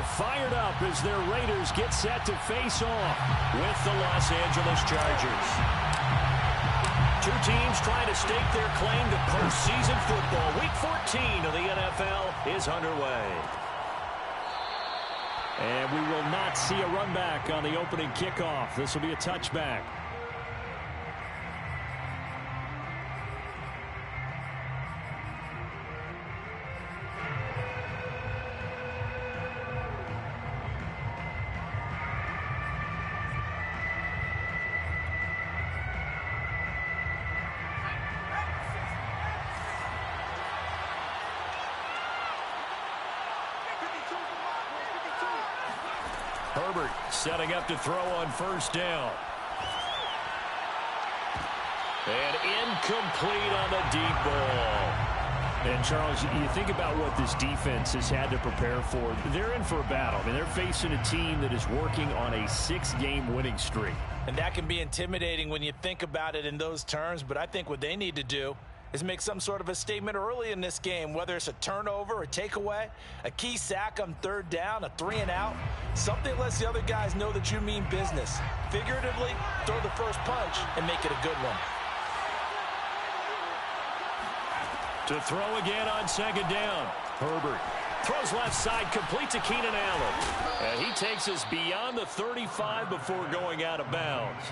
are fired up as their Raiders get set to face off with the Los Angeles Chargers. Two teams trying to stake their claim to postseason football. Week 14 of the NFL is underway. And we will not see a run back on the opening kickoff. This will be a touchback. Herbert setting up to throw on first down. And incomplete on the deep ball. And, Charles, you think about what this defense has had to prepare for. They're in for a battle. I mean, they're facing a team that is working on a 6-game winning streak. And that can be intimidating when you think about it in those terms. But I think what they need to do is make some sort of a statement early in this game, whether it's a turnover, a takeaway, a key sack on third down, a 3-and-out, something lets the other guys know that you mean business. Figuratively, throw the first punch and make it a good one. To throw again on second down. Herbert throws left side, complete to Keenan Allen. And he takes us beyond the 35 before going out of bounds.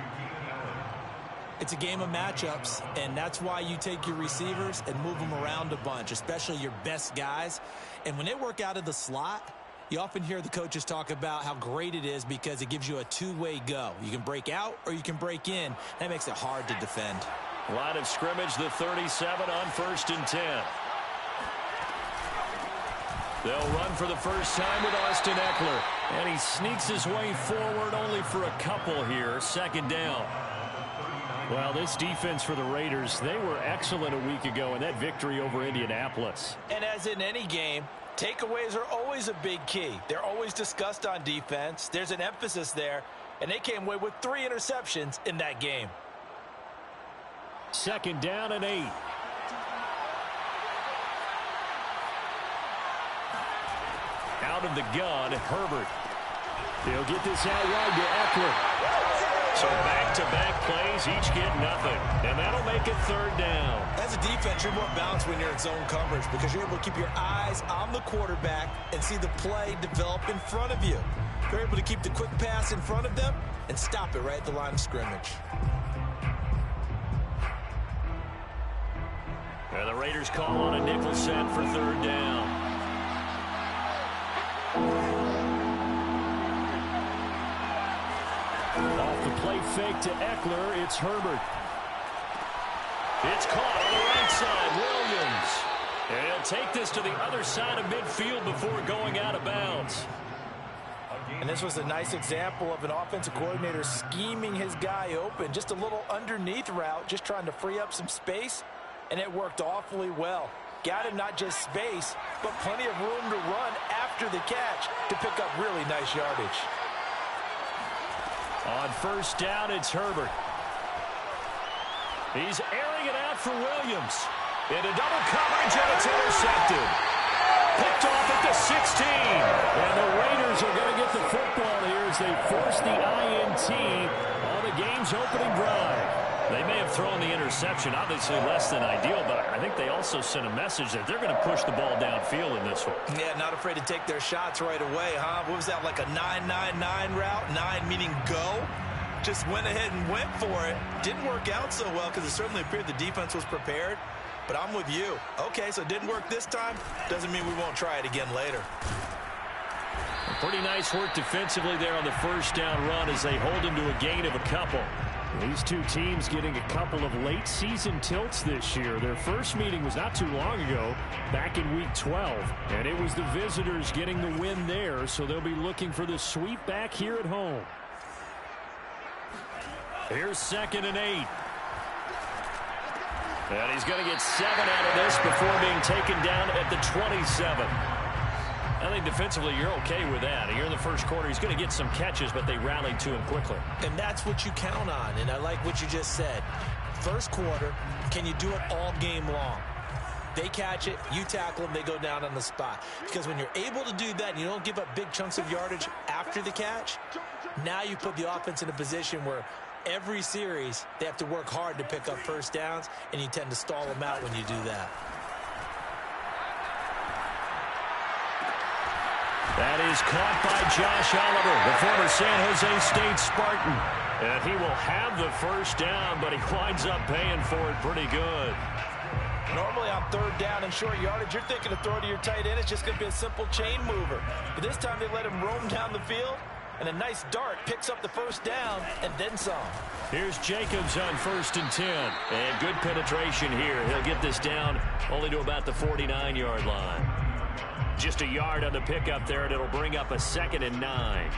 It's a game of matchups, and that's why you take your receivers and move them around a bunch, especially your best guys. And when they work out of the slot, you often hear the coaches talk about how great it is because it gives you a two-way go. You can break out or you can break in. That makes it hard to defend. Line of scrimmage, the 37 on 1st and 10. They'll run for the first time with Austin Eckler. And he sneaks his way forward only for a couple here. Second down. Well, this defense for the Raiders, they were excellent a week ago in that victory over Indianapolis. And as in any game, takeaways are always a big key. They're always discussed on defense. There's an emphasis there, and they came away with 3 interceptions in that game. Second down and 8. Out of the gun, Herbert. He'll get this out wide to Eckler. So back-to-back plays, each get nothing. And that'll make it third down. As a defense, you're more balanced when you're in zone coverage because you're able to keep your eyes on the quarterback and see the play develop in front of you. You're able to keep the quick pass in front of them and stop it right at the line of scrimmage. And the Raiders call on a nickel set for third down. Off the play fake to Eckler, it's Herbert. It's caught on the right side, Williams. And he'll take this to the other side of midfield before going out of bounds. And this was a nice example of an offensive coordinator scheming his guy open. Just a little underneath route, just trying to free up some space, and it worked awfully well. Got him not just space, but plenty of room to run after the catch to pick up really nice yardage. On first down, it's Herbert. He's airing it out for Williams. Into double coverage, and it's intercepted. Picked off at the 16. And the Raiders are going to get the football here as they force the INT on the game's opening drive. They may have thrown the interception, obviously less than ideal, but I think they also sent a message that they're going to push the ball downfield in this one. Yeah, not afraid to take their shots right away, huh? What was that, like a 9-9-9 route? 9 meaning go? Just went ahead and went for it. Didn't work out so well because it certainly appeared the defense was prepared. But I'm with you. Okay, so it didn't work this time. Doesn't mean we won't try it again later. Pretty nice work defensively there on the first down run as they hold him to a gain of a couple. These two teams getting a couple of late season tilts this year. Their first meeting was not too long ago, back in week 12. And it was the visitors getting the win there, so they'll be looking for the sweep back here at home. Here's 2nd and 8. And he's going to get 7 out of this before being taken down at the 27. I think defensively you're okay with that. Here in the first quarter, he's going to get some catches, but they rallied to him quickly. And that's what you count on, and I like what you just said. First quarter, can you do it all game long? They catch it, you tackle them, they go down on the spot. Because when you're able to do that and you don't give up big chunks of yardage after the catch, now you put the offense in a position where every series they have to work hard to pick up first downs, and you tend to stall them out when you do that. That is caught by Josh Oliver, the former San Jose State Spartan. And he will have the first down, but he winds up paying for it pretty good. Normally on third down and short yardage, you're thinking of throwing to your tight end. It's just going to be a simple chain mover. But this time they let him roam down the field, and a nice dart picks up the first down and then some. Here's Jacobs on 1st and 10. And good penetration here. He'll get this down only to about the 49-yard line. Just a yard on the pickup there, and it'll bring up a 2nd and 9.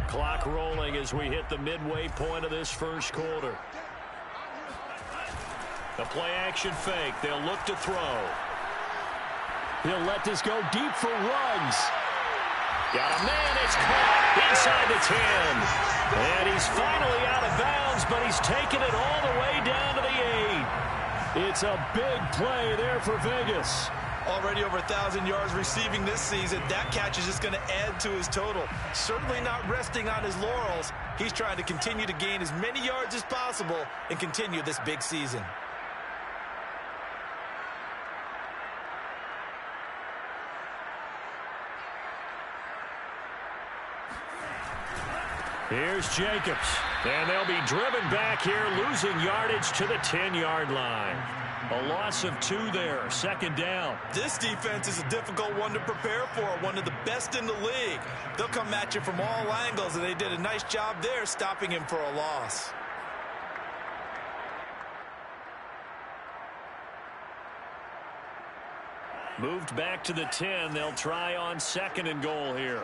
Clock rolling as we hit the midway point of this first quarter. The play-action fake. They'll look to throw. He'll let this go deep for Ruggs. Got a man. It's caught inside the 10. And he's finally out of bounds, but he's taken it all the way down to the 8. It's a big play there for Vegas. Already over 1,000 yards receiving this season. That catch is just going to add to his total. Certainly not resting on his laurels. He's trying to continue to gain as many yards as possible and continue this big season. Here's Jacobs. And they'll be driven back here, losing yardage to the 10-yard line. A loss of 2 there, 2nd down. This defense is a difficult one to prepare for, one of the best in the league. They'll come at you from all angles, and they did a nice job there stopping him for a loss. Moved back to the 10. They'll try on 2nd and goal here.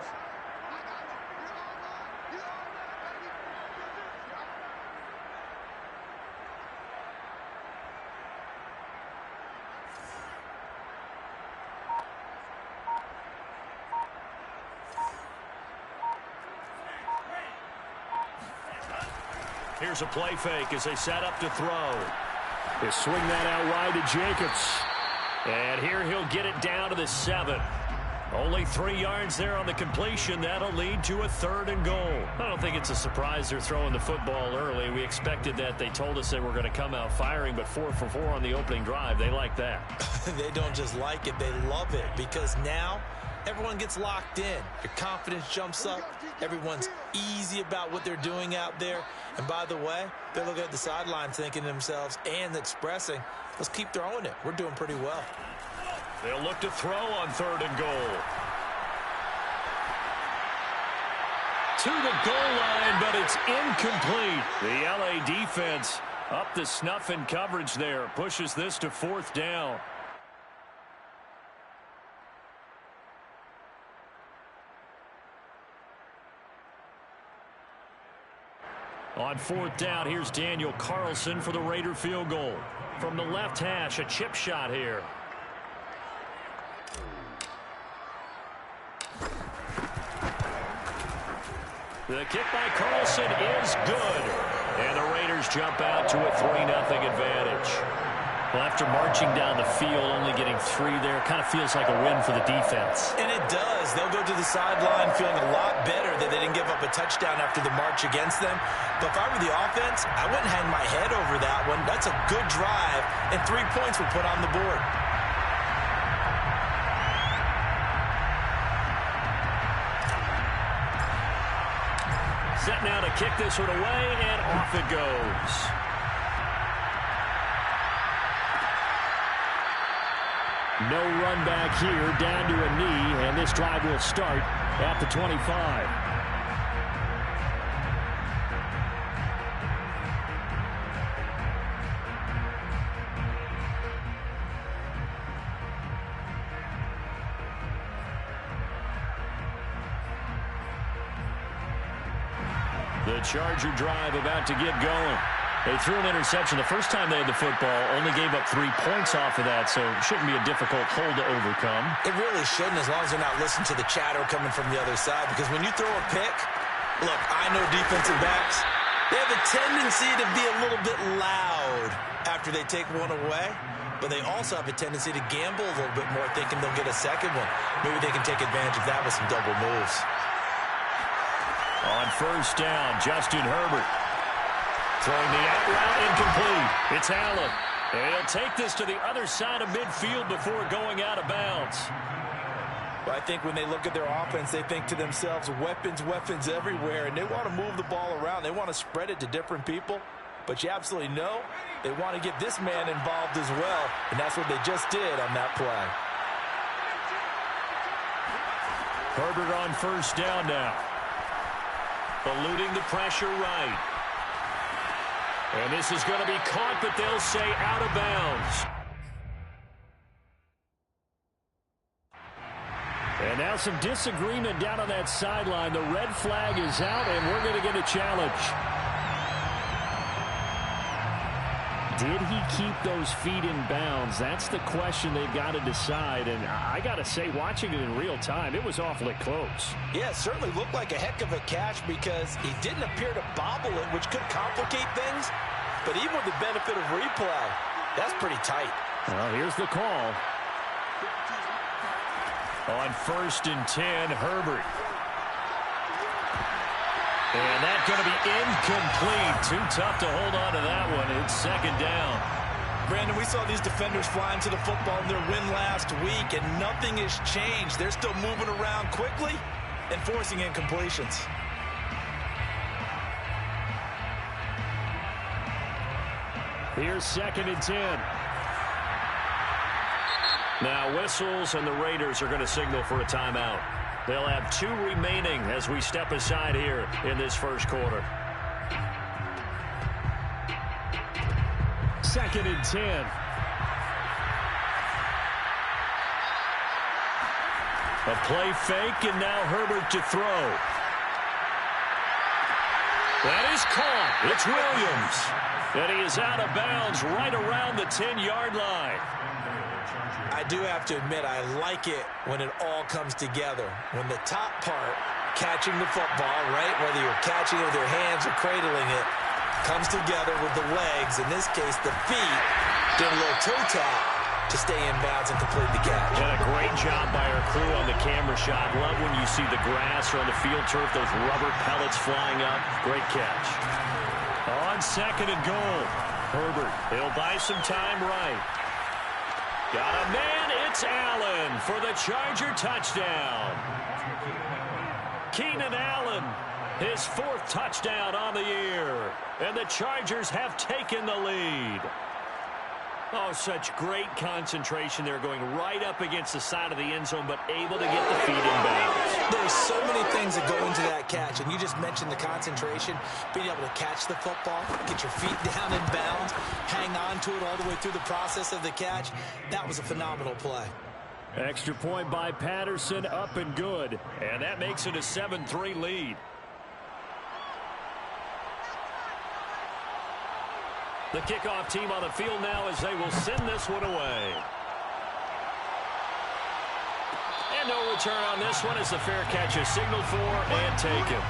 Here's a play fake as they set up to throw. They swing that out wide to Jacobs. And here he'll get it down to the 7. Only 3 yards there on the completion. That'll lead to a 3rd and goal. I don't think it's a surprise they're throwing the football early. We expected that. They told us they were going to come out firing, but 4 for 4 on the opening drive. They like that. They don't just like it, they love it, because now everyone gets locked in. Your confidence jumps up. Everyone's easy about what they're doing out there. And by the way, they're looking at the sideline thinking to themselves and expressing, let's keep throwing it. We're doing pretty well. They'll look to throw on 3rd and goal. To the goal line, but it's incomplete. The LA defense up the snuff in coverage there. Pushes this to 4th down. On 4th down, here's Daniel Carlson for the Raider field goal. From the left hash, a chip shot here. The kick by Carlson is good. And the Raiders jump out to a 3-0 advantage. Well, after marching down the field, only getting 3 there, kind of feels like a win for the defense. And it does. They'll go to the sideline feeling a lot better that they didn't give up a touchdown after the march against them. But if I were the offense, I wouldn't hang my head over that one. That's a good drive, and 3 points were put on the board. Set now to kick this one away, and off it goes. No run back here, down to a knee, and this drive will start at the 25. The Charger drive about to get going. They threw an interception the first time they had the football, only gave up 3 points off of that, so it shouldn't be a difficult hole to overcome. It really shouldn't, as long as they're not listening to the chatter coming from the other side, because when you throw a pick, look, I know defensive backs, they have a tendency to be a little bit loud loud after they take one away, but they also have a tendency to gamble a little bit more, thinking they'll get a second one. Maybe they can take advantage of that with some double moves. On first down, Justin Herbert. Throwing the out route incomplete. It's Allen. And he'll take this to the other side of midfield before going out of bounds. But I think when they look at their offense, they think to themselves, weapons, weapons everywhere, and they want to move the ball around. They want to spread it to different people. But you absolutely know they want to get this man involved as well, and that's what they just did on that play. Herbert on first down now. Eluding the pressure right. And this is going to be caught, but they'll say out of bounds. And now some disagreement down on that sideline. The red flag is out, and we're going to get a challenge. Did he keep those feet in bounds? That's the question they've got to decide. And I got to say, watching it in real time, it was awfully close. Yeah, it certainly looked like a heck of a catch because he didn't appear to bobble it, which could complicate things. But even with the benefit of replay, that's pretty tight. Well, here's the call. On first and 10, Herbert. And that's going to be incomplete. Too tough to hold on to that one. It's second down. Brandon, we saw these defenders flying to the football in their win last week, and nothing has changed. They're still moving around quickly and forcing incompletions. Here's second and 10. Now whistles, and the Raiders are going to signal for a timeout. They'll have 2 remaining as we step aside here in this first quarter. Second and 10. A play fake, and now Herbert to throw. That is caught. It's Williams. And he is out of bounds right around the 10-yard line. I do have to admit, I like it when it all comes together. When the top part, catching the football, right, whether you're catching it with your hands or cradling it, comes together with the legs. In this case, the feet, doing a little toe tap to stay in bounds and complete the catch. And a great job by our crew on the camera shot. Love when you see the grass or on the field turf, those rubber pellets flying up. Great catch. On second and goal, Herbert. He'll buy some time right. Got a man, it's Allen for the Charger touchdown. Keenan Allen, his 4th touchdown on the year. And the Chargers have taken the lead. Oh, such great concentration there, going right up against the side of the end zone, but able to get the feet in bounds. There's so many things that go into that catch, and you just mentioned the concentration, being able to catch the football, get your feet down in bounds, hang on to it all the way through the process of the catch. That was a phenomenal play. Extra point by Patterson, up and good, and that makes it a 7-3 lead. The kickoff team on the field now as they will send this one away. And no return on this one as the fair catch is signaled for and taken.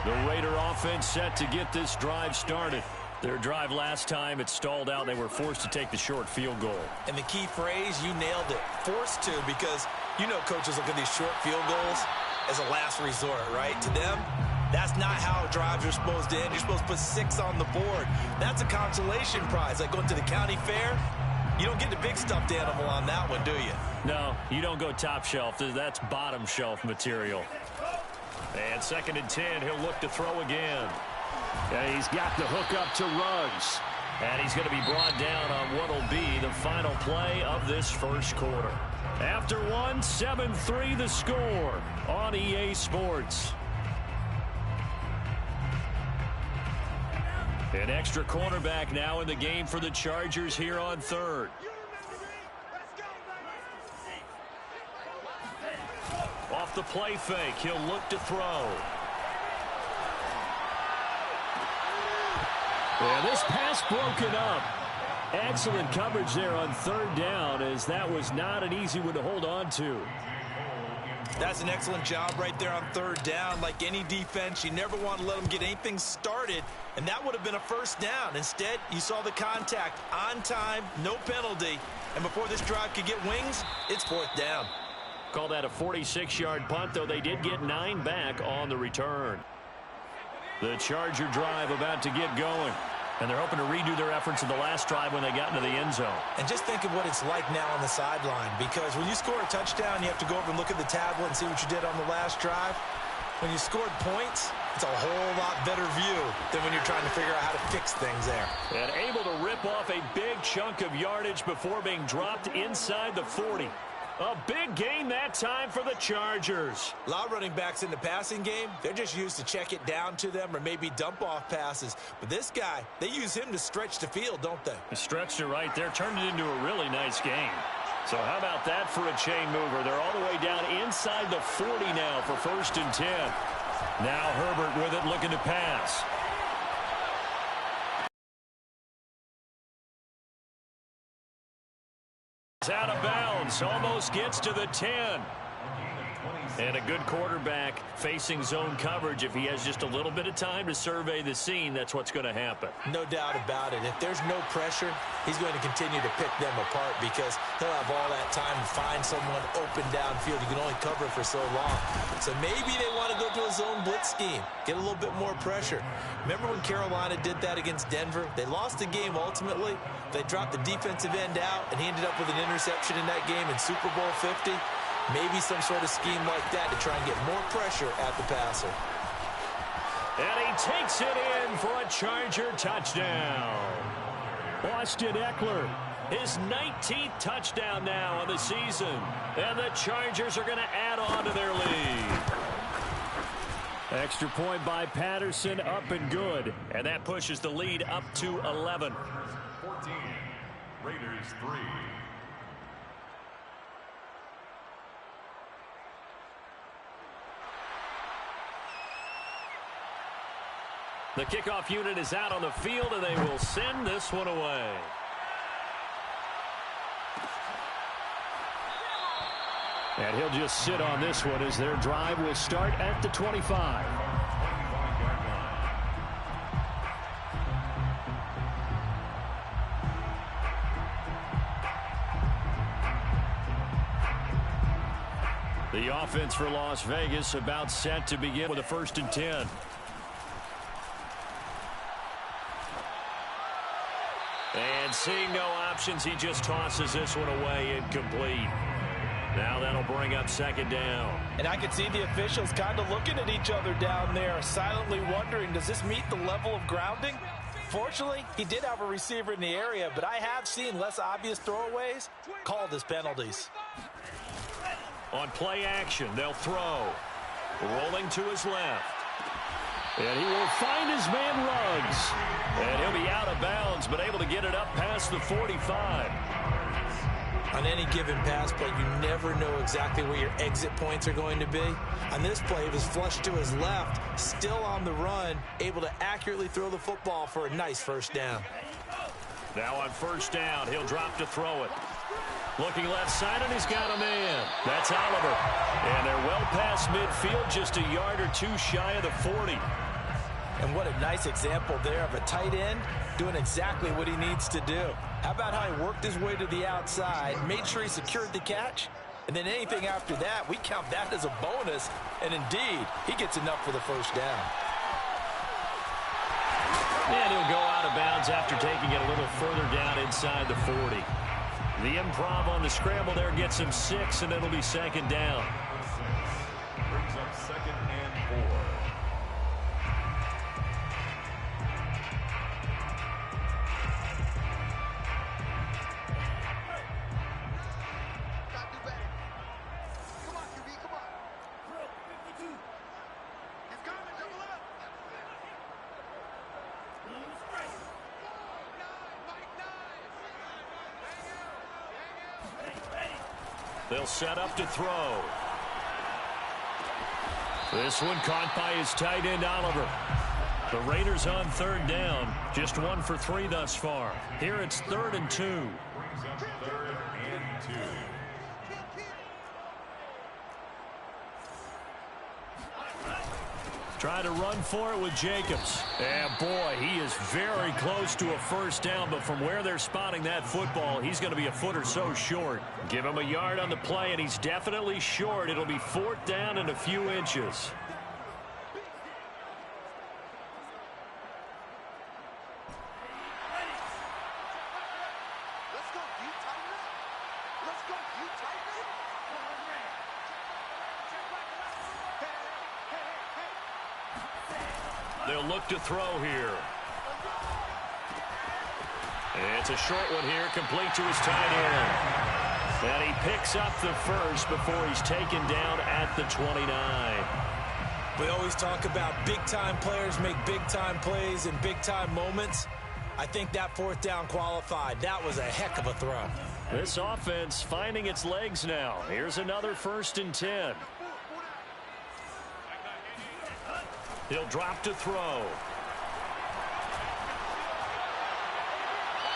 The Raider offense set to get this drive started. Their drive last time, it stalled out. They were forced to take the short field goal. And the key phrase, you nailed it, forced to, because you know coaches look at these short field goals as a last resort, right? To them, that's not how drives are supposed to end. You're supposed to put 6 on the board. That's a consolation prize. Like going to the county fair, you don't get the big stuffed animal on that one, do you? No, you don't go top shelf. That's bottom shelf material. And second and 10, he'll look to throw again. And he's got the hook up to Ruggs. And he's going to be brought down on what will be the final play of this first quarter. After one, 7-3 the score on EA Sports. An extra cornerback now in the game for the Chargers here on third. Off the play fake, he'll look to throw. And this pass broken up. Excellent coverage there on third down, as that was not an easy one to hold on to. That's an excellent job right there on third down. Like any defense, you never want to let them get anything started, and that would have been a first down. Instead, you saw the contact on time, no penalty, and before this drive could get wings, it's fourth down. Call that a 46-yard punt, though they did get 9 back on the return. The Charger drive about to get going. And they're hoping to redo their efforts in the last drive when they got into the end zone. And just think of what it's like now on the sideline, because when you score a touchdown, you have to go over and look at the tablet and see what you did on the last drive. When you scored points, it's a whole lot better view than when you're trying to figure out how to fix things there. And able to rip off a big chunk of yardage before being dropped inside the 40. A big gain that time for the Chargers. A lot of running backs in the passing game, they're just used to check it down to them or maybe dump off passes. But this guy, they use him to stretch the field, don't they? He stretched it right there, turned it into a really nice game. So how about that for a chain mover? They're all the way down inside the 40 now for 1st and 10. Now Herbert with it, looking to pass. Out of bounds, almost gets to the 10. And a good quarterback facing zone coverage. If he has just a little bit of time to survey the scene, that's what's going to happen. No doubt about it. If there's no pressure, he's going to continue to pick them apart because he'll have all that time to find someone open downfield. You can only cover for so long. So maybe they want to go to a zone blitz scheme, get a little bit more pressure. Remember when Carolina did that against Denver? They lost the game ultimately. They dropped the defensive end out, and he ended up with an interception in that game in Super Bowl 50. Maybe some sort of scheme like that to try and get more pressure at the passer. And he takes it in for a Charger touchdown. Austin Eckler, his 19th touchdown now on the season. And the Chargers are going to add on to their lead. Extra point by Patterson, up and good. And that pushes the lead up to 11. 14, Raiders 3. The kickoff unit is out on the field, and they will send this one away. And he'll just sit on this one as their drive will start at the 25. The offense for Las Vegas about set to begin with a 1st and 10. And seeing no options, he just tosses this one away incomplete. Now that'll bring up 2nd down. And I can see the officials kind of looking at each other down there, silently wondering, does this meet the level of grounding? Fortunately, he did have a receiver in the area, but I have seen less obvious throwaways called as penalties. On play action, they'll throw. Rolling to his left. And he will find his man Ruggs. And he'll be out of bounds, but able to get it up past the 45. On any given pass play, you never know exactly where your exit points are going to be. On this play, it was flushed to his left, still on the run, able to accurately throw the football for a nice 1st down. Now on 1st down, he'll drop to throw it. Looking left side, and he's got a man. That's Oliver. And they're well past midfield, just a yard or two shy of the 40. And what a nice example there of a tight end doing exactly what he needs to do. How about how he worked his way to the outside, made sure he secured the catch, and then anything after that, we count that as a bonus. And indeed, he gets enough for the 1st down. And he'll go out of bounds after taking it a little further down inside the 40. The improv on the scramble there gets him 6, and it'll be 2nd down. Brings up 2nd and 4. They'll set up to throw. This one caught by his tight end, Oliver. The Raiders on third down. Just 1 for 3 thus far. Here it's 3rd and 2. Brings up 3rd and 2. Try to run for it with Jacobs. And boy, he is very close to a first down, but from where they're spotting that football, he's going to be a foot or so short. Give him a yard on the play, and he's definitely short. It'll be 4th down and a few inches. They'll look to throw here. It's a short one here, complete to his tight end. And he picks up the first before he's taken down at the 29. We always talk about big-time players make big-time plays in big-time moments. I think that 4th down qualified. That was a heck of a throw. This offense finding its legs now. Here's another 1st and 10. He'll drop to throw.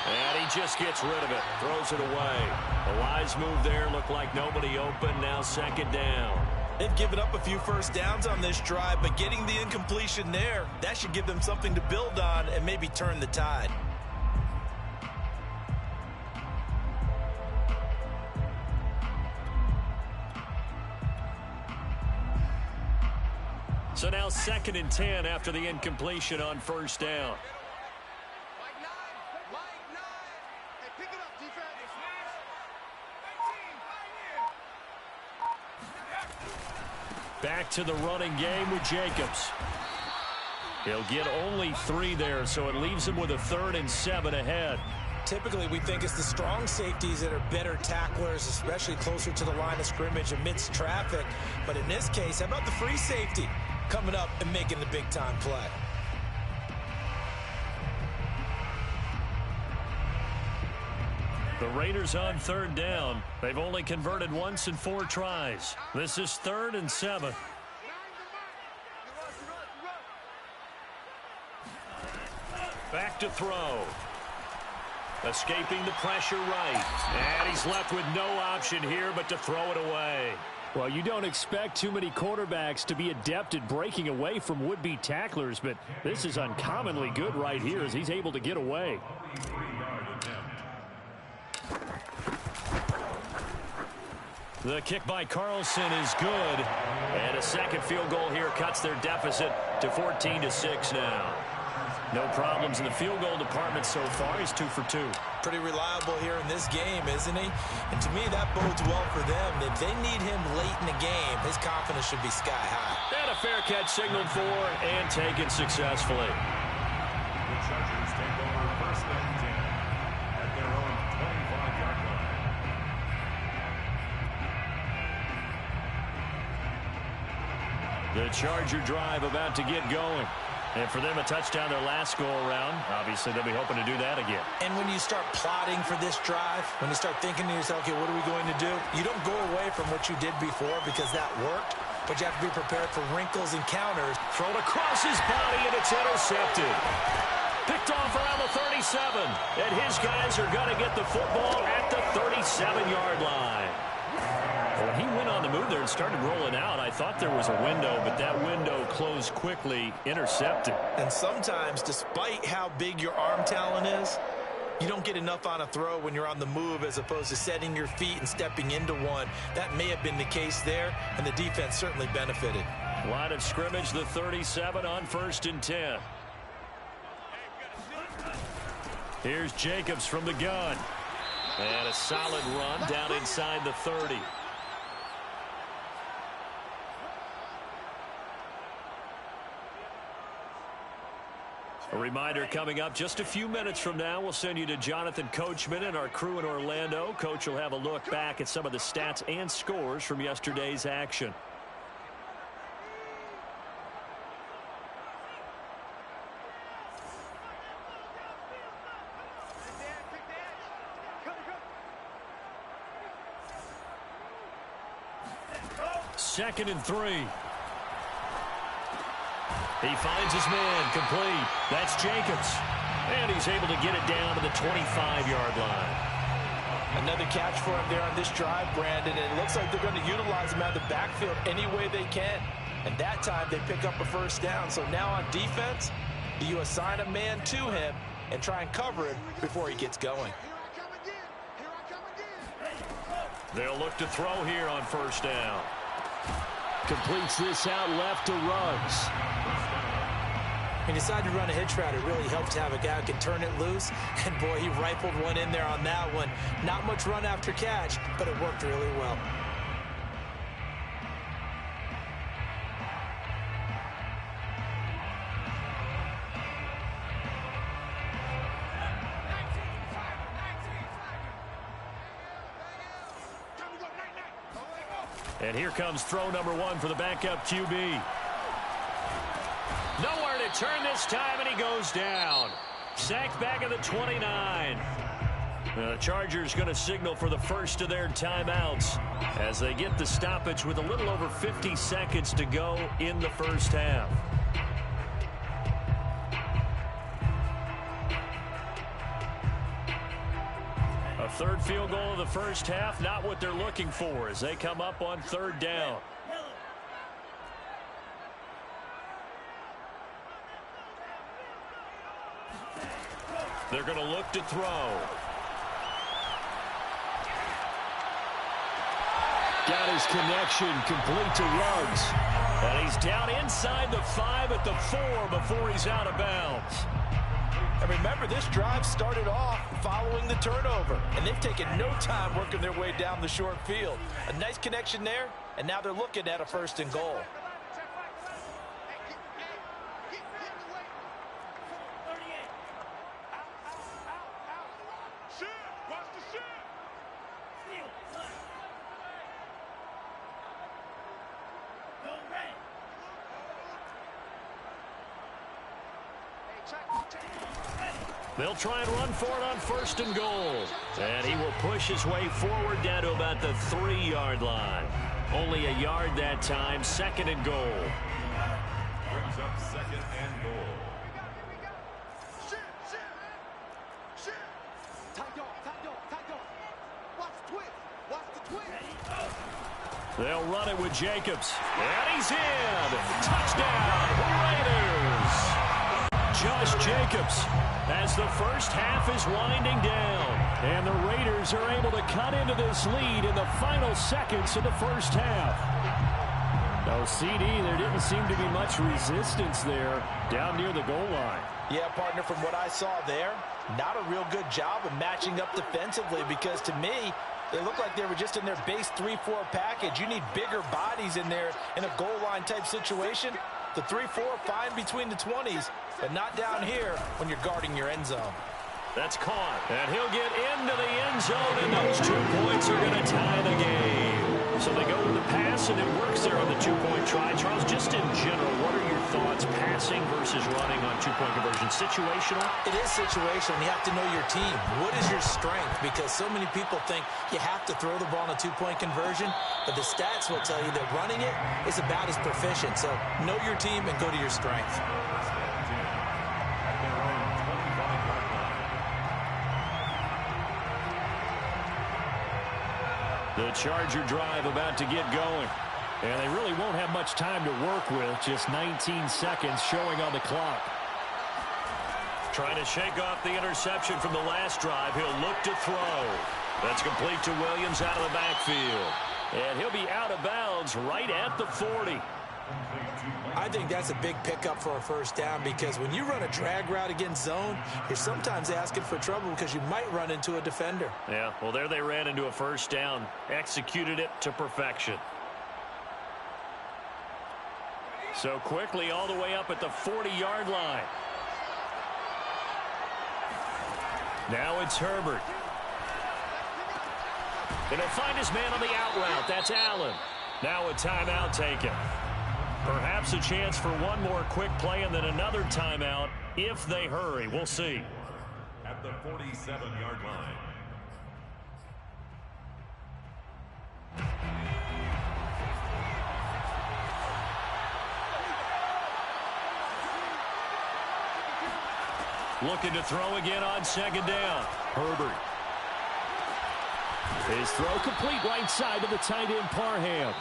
And he just gets rid of it. Throws it away. A wise move there. Looked like nobody open. Now 2nd down. They've given up a few first downs on this drive, but getting the incompletion there, that should give them something to build on and maybe turn the tide. So now 2nd and 10 after the incompletion on 1st down. Back to the running game with Jacobs. He'll get only 3 there, so it leaves him with a 3rd and 7 ahead. Typically, we think it's the strong safeties that are better tacklers, especially closer to the line of scrimmage amidst traffic. But in this case, how about the free safety coming up and making the big-time play? The Raiders on 3rd down. They've only converted once in 4 tries. This is 3rd and 7. Back to throw. Escaping the pressure right. And he's left with no option here but to throw it away. Well, you don't expect too many quarterbacks to be adept at breaking away from would-be tacklers, but this is uncommonly good right here as he's able to get away. The kick by Carlson is good. And a 2nd field goal here cuts their deficit to 14-6 now. No problems in the field goal department so far. He's 2 for 2. Pretty reliable here in this game, isn't he? And to me, that bodes well for them. If they need him late in the game, his confidence should be sky high. And a fair catch signaled for and taken successfully. The Chargers take over 1st and 10 at their own 25-yard line. The Charger drive about to get going. And for them, a touchdown their last go-around. Obviously, they'll be hoping to do that again. And when you start plotting for this drive, when you start thinking to yourself, okay, what are we going to do? You don't go away from what you did before because that worked, but you have to be prepared for wrinkles and counters. Thrown across his body, and it's intercepted. Picked off around the 37. And his guys are going to get the football at the 37-yard line. When he went on the move there and started rolling out, I thought there was a window, but that window closed quickly, intercepted. And sometimes, despite how big your arm talent is, you don't get enough on a throw when you're on the move as opposed to setting your feet and stepping into one. That may have been the case there, and the defense certainly benefited. Line of scrimmage, the 37 on 1st and 10. Here's Jacobs from the gun. And a solid run down inside the 30. A reminder coming up just a few minutes from now, we'll send you to Jonathan Coachman and our crew in Orlando. Coach will have a look back at some of the stats and scores from yesterday's action. Second and 3. He finds his man complete. That's Jacobs. And he's able to get it down to the 25-yard line. Another catch for him there on this drive, Brandon. And it looks like they're going to utilize him out of the backfield any way they can. And that time they pick up a first down. So now on defense, do you assign a man to him and try and cover him before he gets going? They'll look to throw here on first down. Completes this out left to Ruggs. When you decide to run a hitch route, it really helps to have a guy who can turn it loose. And, boy, he rifled one in there on that one. Not much run after catch, but it worked really well. And here comes throw number one for the backup QB. Nowhere to turn this time, and he goes down. Sacked back at the 29. The Chargers going to signal for the first of their timeouts as they get the stoppage with a little over 50 seconds to go in the first half. A third field goal of the first half, not what they're looking for as they come up on third down. They're going to look to throw. Got his connection complete to Ruggs. And he's down inside the 5 at the 4 before he's out of bounds. And remember, this drive started off following the turnover. And they've taken no time working their way down the short field. A nice connection there, and now they're looking at a first and goal. They'll try and run for it on first and goal. And he will push his way forward down to about the 3-yard line. Only a yard that time, second and goal. Brings up second and goal. They'll run it with Jacobs. And he's in. Touchdown, Raiders. Josh Jacobs as the first half is winding down. And the Raiders are able to cut into this lead in the final seconds of the first half. No, CD, there didn't seem to be much resistance there down near the goal line. Yeah, partner, from what I saw there, not a real good job of matching up defensively because to me, they looked like they were just in their base 3-4 package. You need bigger bodies in there in a goal line type situation. The 3-4 fine between the 20s, but not down here when you're guarding your end zone. That's caught. And he'll get into the end zone, and those 2 points are going to tie the game. So they go with the pass, and it works there on the 2-point try. Charles, just in general, what are your thoughts passing versus running on 2-point conversion? Situational? It is situational. You have to know your team. What is your strength? Because so many people think you have to throw the ball in a 2-point conversion, but the stats will tell you that running it is about as proficient. So know your team and go to your strength. The Charger drive about to get going. And they really won't have much time to work with. Just 19 seconds showing on the clock. Trying to shake off the interception from the last drive. He'll look to throw. That's complete to Williams out of the backfield. And he'll be out of bounds right at the 40. I think that's a big pickup for a first down because when you run a drag route against zone, you're sometimes asking for trouble because you might run into a defender. Yeah, well, there they ran into a first down. Executed it to perfection. So quickly all the way up at the 40-yard line. Now it's Herbert. And he'll find his man on the out route. That's Allen. Now a timeout taken. Perhaps a chance for one more quick play and then another timeout if they hurry. We'll see. At the 47-yard line. Looking to throw again on second down. Herbert. His throw complete right side to the tight end Parham.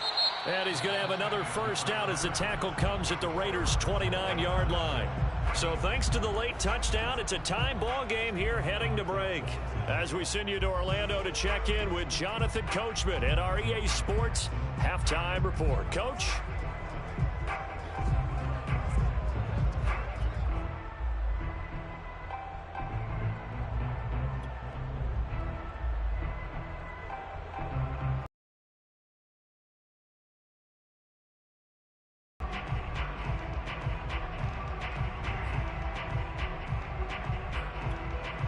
And he's going to have another first down as the tackle comes at the Raiders' 29-yard line. So thanks to the late touchdown, it's a time ball game here heading to break. As we send you to Orlando to check in with Jonathan Coachman at our EA Sports Halftime Report. Coach?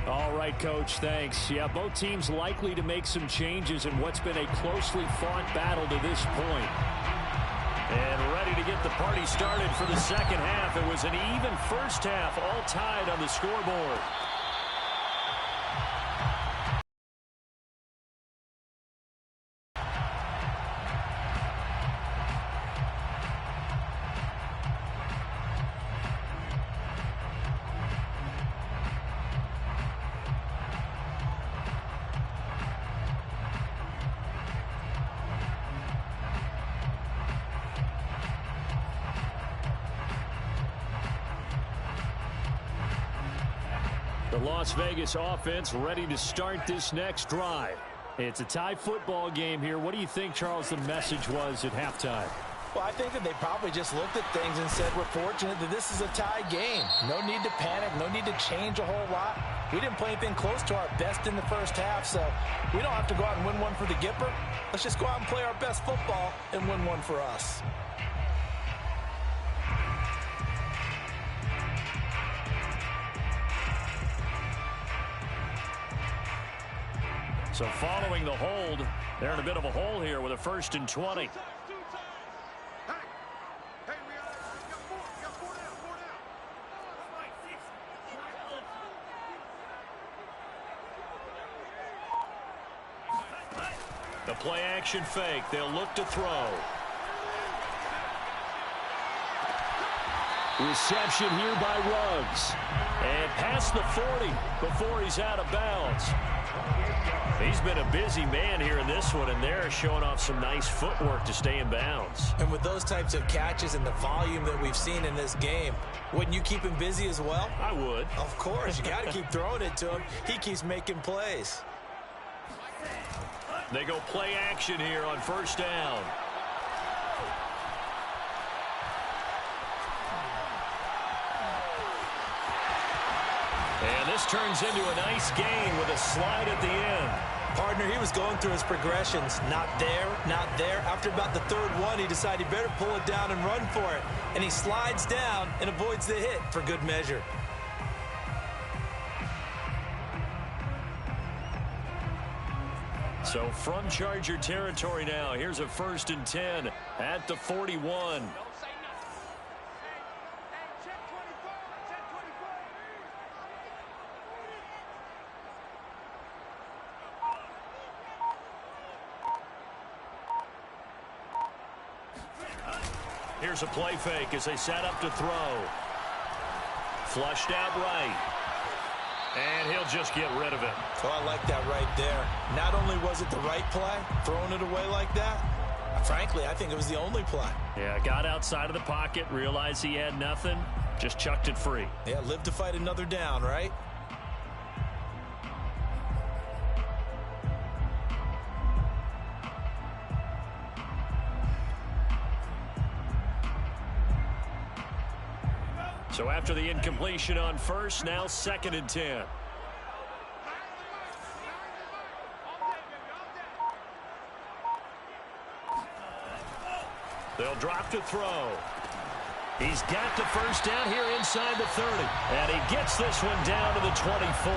All right, Coach, thanks. Yeah, both teams likely to make some changes in what's been a closely fought battle to this point. And ready to get the party started for the second half. It was an even first half, all tied on the scoreboard. The Las Vegas offense ready to start this next drive. It's a tie football game here. What do you think, Charles, the message was at halftime? Well, I think that they probably just looked at things and said, we're fortunate that this is a tie game. No need to panic. No need to change a whole lot. We didn't play anything close to our best in the first half, so we don't have to go out and win one for the Gipper. Let's just go out and play our best football and win one for us. So following the hold, they're in a bit of a hole here with a 1st and 20. The play action fake. They'll look to throw. Reception here by Ruggs. And past the 40 before he's out of bounds. He's been a busy man here in this one, and they're showing off some nice footwork to stay in bounds. And with those types of catches and the volume that we've seen in this game, wouldn't you keep him busy as well? I would. Of course. You got to keep throwing it to him. He keeps making plays. They go play action here on 1st down. And this turns into a nice gain with a slide at the end. Partner, he was going through his progressions. Not there, not there. After about the 3rd one, he decided he better pull it down and run for it. And he slides down and avoids the hit for good measure. So from Charger territory now, here's a 1st and 10 at the 41. Here's a play fake as they set up to throw. Flushed out right. And he'll just get rid of it. Oh, I like that right there. Not only was it the right play, throwing it away like that, frankly, I think it was the only play. Yeah, got outside of the pocket, realized he had nothing, just chucked it free. Yeah, live to fight another down, right? So after the incompletion on 1st, now 2nd and 10. They'll drop to throw. He's got the 1st down here inside the 30. And he gets this one down to the 24.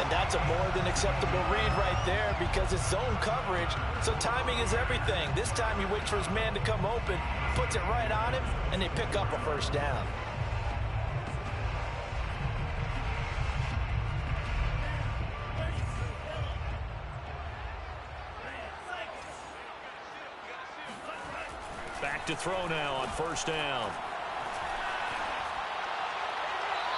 And that's a more than acceptable read right there because it's zone coverage, so timing is everything. This time he waits for his man to come open, puts it right on him, and they pick up a 1st down. Back to throw now on 1st down.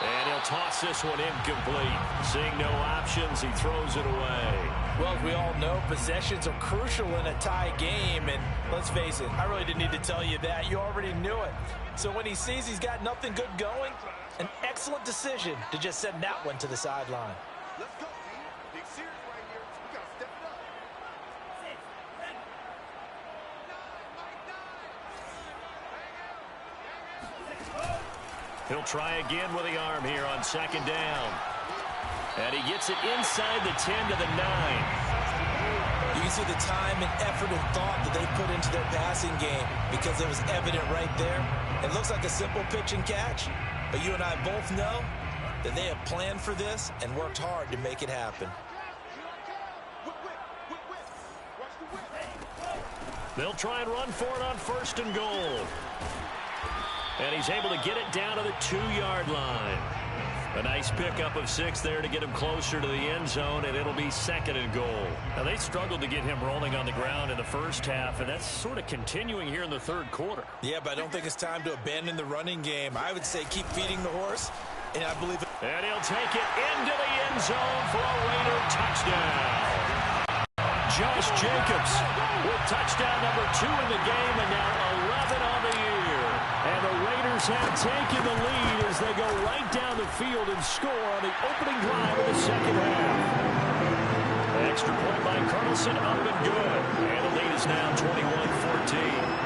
And he'll toss this one incomplete. Seeing no options, he throws it away. Well, as we all know, possessions are crucial in a tie game, and let's face it, I really didn't need to tell you that. You already knew it. So when he sees he's got nothing good going, an excellent decision to just send that one to the sideline. Let's go, team. Big series right here. We got to step it up. He'll try again with the arm here on second down. And he gets it inside the 10 to the 9. You can see the time and effort and thought that they put into their passing game because it was evident right there. It looks like a simple pitch and catch, but you and I both know that they have planned for this and worked hard to make it happen. They'll try and run for it on first and goal. And he's able to get it down to the 2-yard line. A nice pickup of 6 there to get him closer to the end zone, and it'll be second and goal. Now, they struggled to get him rolling on the ground in the first half, and that's sort of continuing here in the third quarter. Yeah, but I don't think it's time to abandon the running game. I would say keep feeding the horse, and I believe it. And he'll take it into the end zone for a Raider touchdown. Josh Jacobs with touchdown number 2 in the game, and now 11 on the year. And the Raiders have taken the lead as they go right down the field and score on the opening drive of the second half. Extra point by Carlson, up and good. And the lead is now 21-14.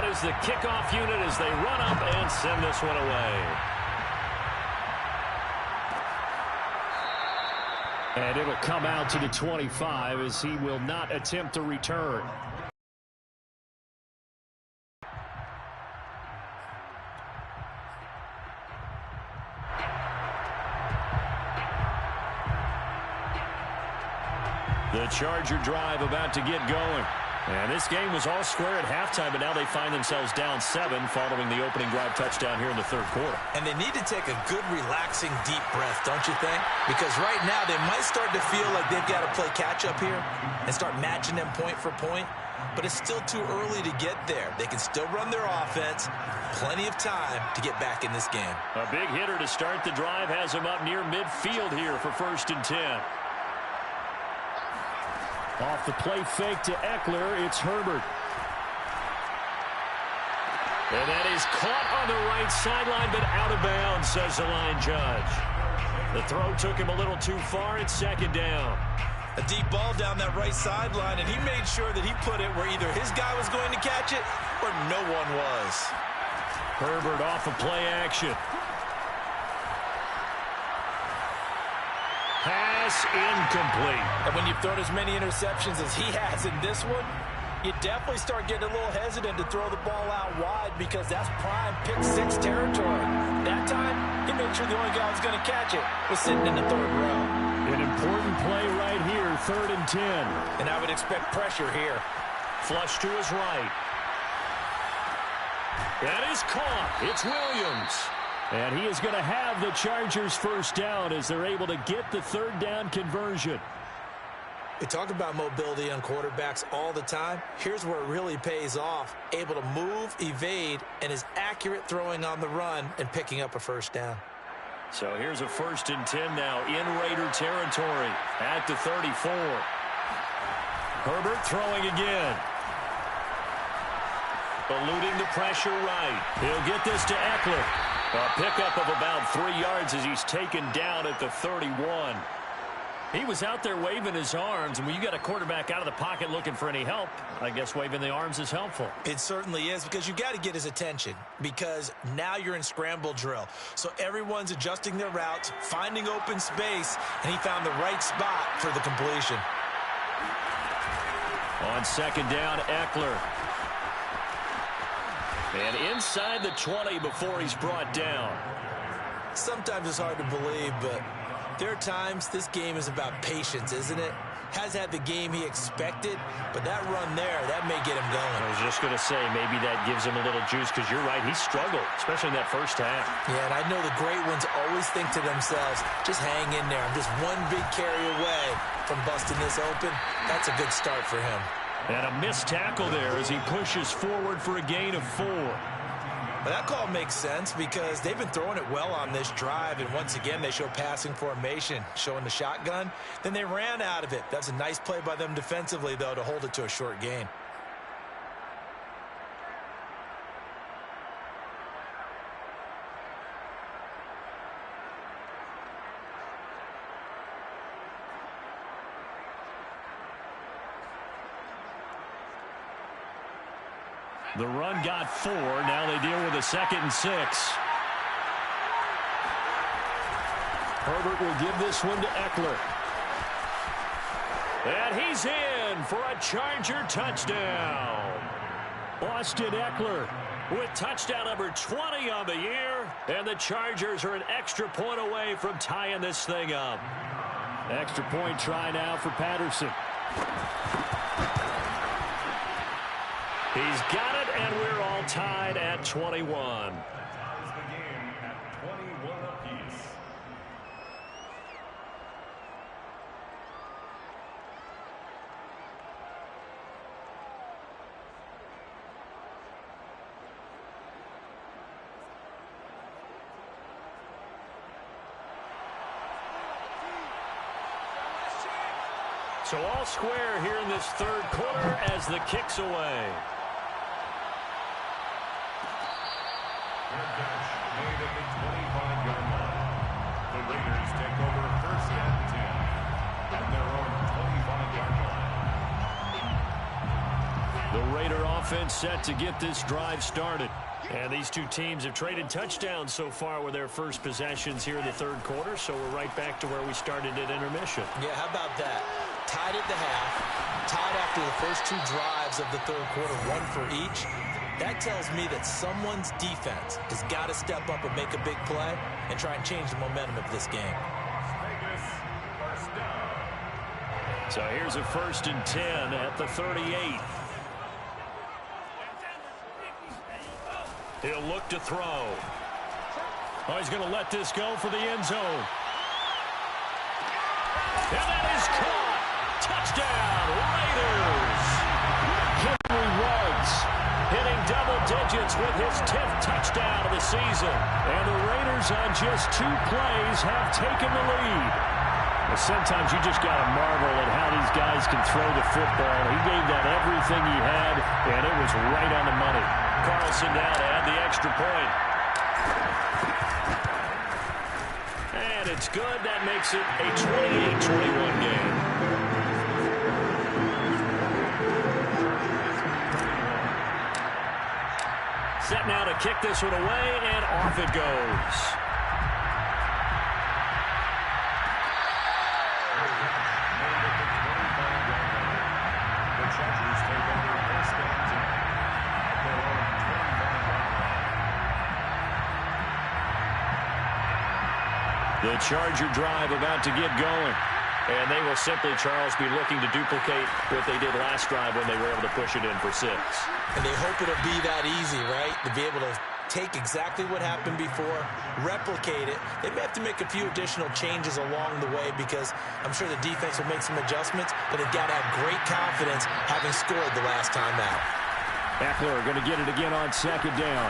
Is the kickoff unit as they run up and send this one away. And it'll come out to the 25 as he will not attempt to return. The Charger drive about to get going. And this game was all square at halftime, but now they find themselves down 7 following the opening drive touchdown here in the third quarter. And they need to take a good, relaxing, deep breath, don't you think? Because right now they might start to feel like they've got to play catch-up here and start matching them point for point. But it's still too early to get there. They can still run their offense. Plenty of time to get back in this game. A big hitter to start the drive has him up near midfield here for 1st and 10. Off the play fake to Eckler, it's Herbert. And that is caught on the right sideline, but out of bounds, says the line judge. The throw took him a little too far. It's second down. A deep ball down that right sideline, and he made sure that he put it where either his guy was going to catch it or no one was. Herbert off of play action. Pass incomplete. And when you've thrown as many interceptions as he has in this one, you definitely start getting a little hesitant to throw the ball out wide because that's prime pick-6 territory. That time, he made sure the only guy who was going to catch it was sitting in the third row. An important play right here, 3rd and 10. And I would expect pressure here. Flush to his right. That is caught. It's Williams. And he is going to have the Chargers first down as they're able to get the 3rd down conversion. We talk about mobility on quarterbacks all the time. Here's where it really pays off. Able to move, evade, and is accurate throwing on the run and picking up a first down. So here's a 1st and 10 now in Raider territory at the 34. Herbert throwing again. Eluding the pressure right. He'll get this to Eckler. A pickup of about 3 yards as he's taken down at the 31. He was out there waving his arms, and when you got a quarterback out of the pocket looking for any help, I guess waving the arms is helpful. It certainly is, because you got to get his attention, because now you're in scramble drill. So everyone's adjusting their routes, finding open space, and he found the right spot for the completion. On second down, Eckler. And inside the 20 before he's brought down. Sometimes it's hard to believe, but there are times this game is about patience, isn't it? has had the game he expected, but that run there, that may get him going. I was just going to say, maybe that gives him a little juice, because you're right, he struggled, especially in that first half. Yeah, and I know the great ones always think to themselves, just hang in there. I'm just one big carry away from busting this open. That's a good start for him. And a missed tackle there as he pushes forward for a gain of 4. But that call makes sense because they've been throwing it well on this drive, and once again they show passing formation, showing the shotgun. Then they ran out of it. That's a nice play by them defensively, though, to hold it to a short gain. The run got 4. Now they deal with a 2nd and 6. Herbert will give this one to Eckler. And he's in for a Charger touchdown. Austin Eckler with touchdown number 20 on the year. And the Chargers are an extra point away from tying this thing up. Extra point try now for Patterson. He's got it, and we're all tied at 21. Ties the game at 21 apiece. So all square here in this third quarter as the kick's away. Catch made at the 25-yard line. The Raiders take over 1st and 10 at their own 25-yard line. The Raider offense set to get this drive started. And these two teams have traded touchdowns so far with their first possessions here in the third quarter, so we're right back to where we started at intermission. Yeah, how about that? Tied at the half, tied after the first 2 drives of the third quarter, 1 for each. That tells me that someone's defense has got to step up and make a big play and try and change the momentum of this game. Vegas, first down. So here's a 1st and 10 at the 38. He'll look to throw. Oh, he's going to let this go for the end zone. And that is caught. Touchdown, Raiders. Henry Ruggs Hitting double digits with his 10th touchdown of the season. And the Raiders on just 2 plays have taken the lead. Well, sometimes you just got to marvel at how these guys can throw the football. He gave that everything he had, and it was right on the money. Carlson down to add the extra point. And it's good. That makes it a 28-21 game. Set now to kick this one away, and off it goes. The Chargers take over 1st and 10 at their own 25-yard line. The Charger drive about to get going. And they will simply, Charles, be looking to duplicate what they did last drive when they were able to push it in for 6. And they hope it'll be that easy, right? To be able to take exactly what happened before, replicate it. They may have to make a few additional changes along the way because I'm sure the defense will make some adjustments, but they've got to have great confidence having scored the last time out. Eckler going to get it again on 2nd down.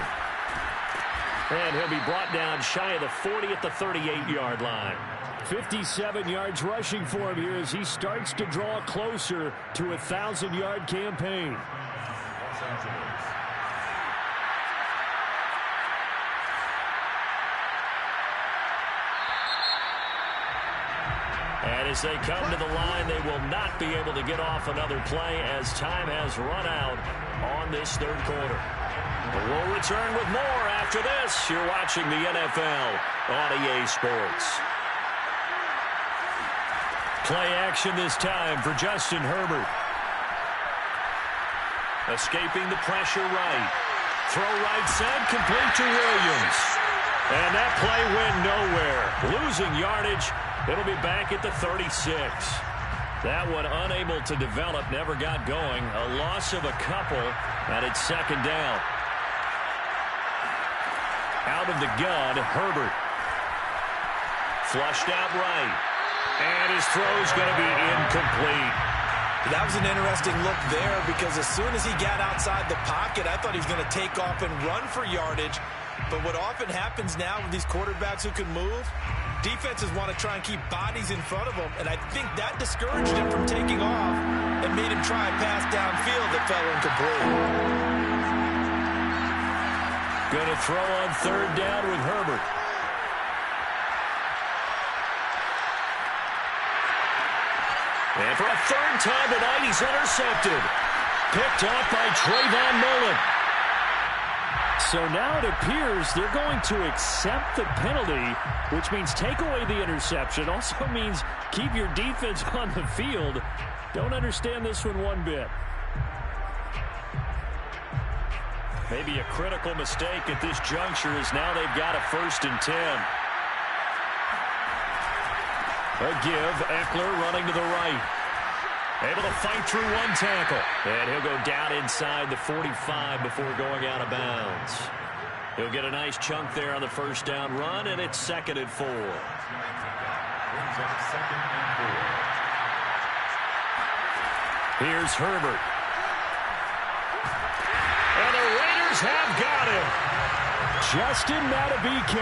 And he'll be brought down shy of the 40 at the 38-yard line. 57 yards rushing for him here as he starts to draw closer to a 1,000-yard campaign. Los Angeles. And as they come to the line, they will not be able to get off another play as time has run out on this third quarter. We'll return with more after this. You're watching the NFL on EA Sports. Play action this time for Justin Herbert. Escaping the pressure right. Throw right side, complete to Williams. And that play went nowhere. Losing yardage. It'll be back at the 36. That one unable to develop, never got going. A loss of a couple, and it's second down. Out of the gun, Herbert. Flushed out right. And his throw's going to be incomplete. That was an interesting look there because as soon as he got outside the pocket, I thought he was going to take off and run for yardage. But what often happens now with these quarterbacks who can move, defenses want to try and keep bodies in front of them, and I think that discouraged him from taking off and made him try a pass downfield that fell incomplete. Going to throw on third down with Herbert. And for a third time tonight, he's intercepted. Picked off by Trayvon Mullen. So now it appears they're going to accept the penalty, which means take away the interception. Also means keep your defense on the field. Don't understand this one bit. Maybe a critical mistake at this juncture is now they've got a 1st and 10. A give, Eckler running to the right. Able to fight through one tackle. And he'll go down inside the 45 before going out of bounds. He'll get a nice chunk there on the first down run, and it's 2nd and 4. Here's Herbert. And the Raiders have got him. Justin Madubuike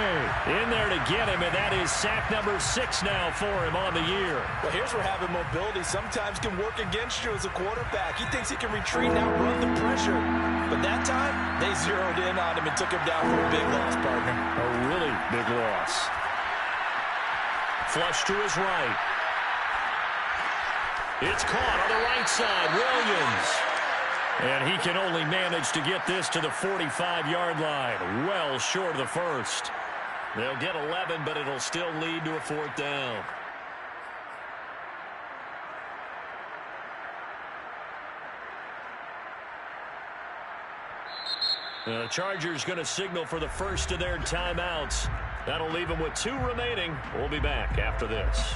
In there to get him, and that is sack number 6 now for him on the year. Well, here's where having mobility sometimes can work against you as a quarterback. He thinks he can retreat and outrun the pressure. But that time, they zeroed in on him and took him down for a big loss, partner. A really big loss. Flush to his right. It's caught on the right side. Williams. And he can only manage to get this to the 45-yard line. Well short of the first. They'll get 11, but it'll still lead to a 4th down. The Chargers going to signal for the first of their timeouts. That'll leave them with 2 remaining. We'll be back after this.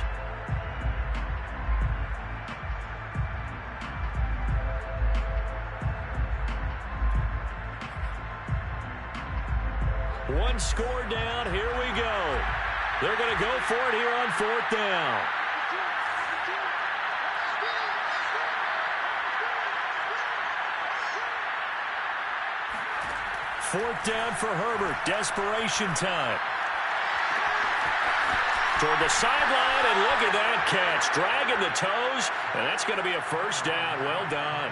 One score down. Here we go. They're going to go for it here on 4th down. Fourth down for Herbert. Desperation time. Toward the sideline, and look at that catch. Dragging the toes, and that's going to be a first down. Well done.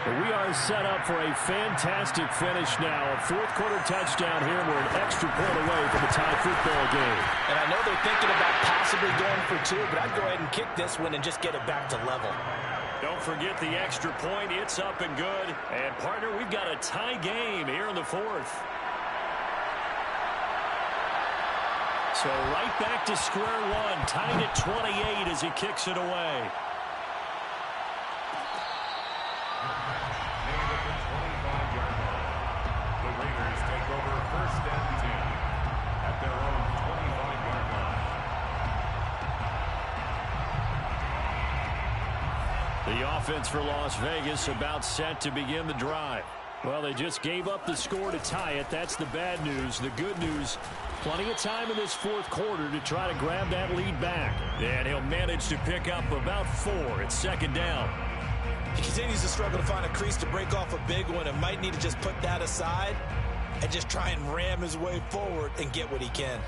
We are set up for a fantastic finish now. A 4th quarter touchdown here. We're an extra point away from a tie football game. And I know they're thinking about possibly going for 2, but I'd go ahead and kick this one and just get it back to level. Don't forget the extra point. It's up and good. And, partner, we've got a tie game here in the 4th. So right back to square one. Tied at 28 as he kicks it away. The offense for Las Vegas about set to begin the drive. Well, they just gave up the score to tie it. That's the bad news. The good news, plenty of time in this 4th quarter to try to grab that lead back. And he'll manage to pick up about 4 at 2nd down. He continues to struggle to find a crease to break off a big one and might need to just put that aside and just try and ram his way forward and get what he can.